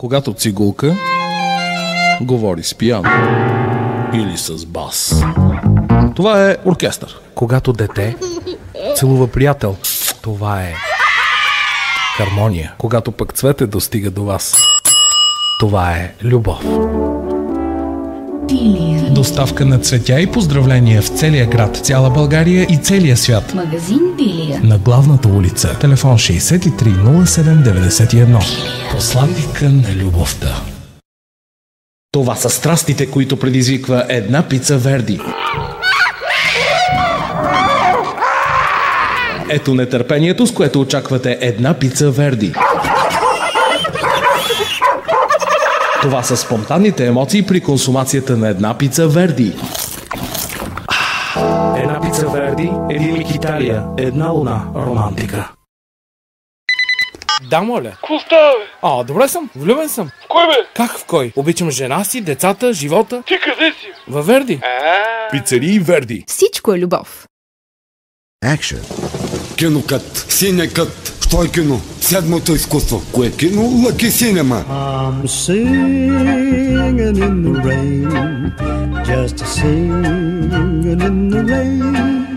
Когато цигулка говори с пиано или с бас. Това е оркестър. Когато дете целува приятел, това е хармония. Когато пък цвете достига до вас, Това е любов. Доставка на цветя и поздравления в целия град, цяла България и целия свят. Магазин Пилия. На главната улица. Телефон 630791. Посланника на любовта. това са страстите, които предизвиква една пица Верди. Ето нетърпението, с което очаквате една пица Верди. Това са спонтанните емоции при консумацията на една пица Верди. Една пица Верди, един миг Италия, една луна романтика. Да, моля. Какво става, бе? Добре съм, влюбен съм. В кой, бе? Как в кой? Обичам жена си, децата, живота. Ти къде си? Във Верди. Пицарии Верди. Всичко е любов. Кинокът, синекът, що е кино? Седмото изкуство. Кое е кино? Лъки синема. I'm singing in the rain, just a singing in the rain.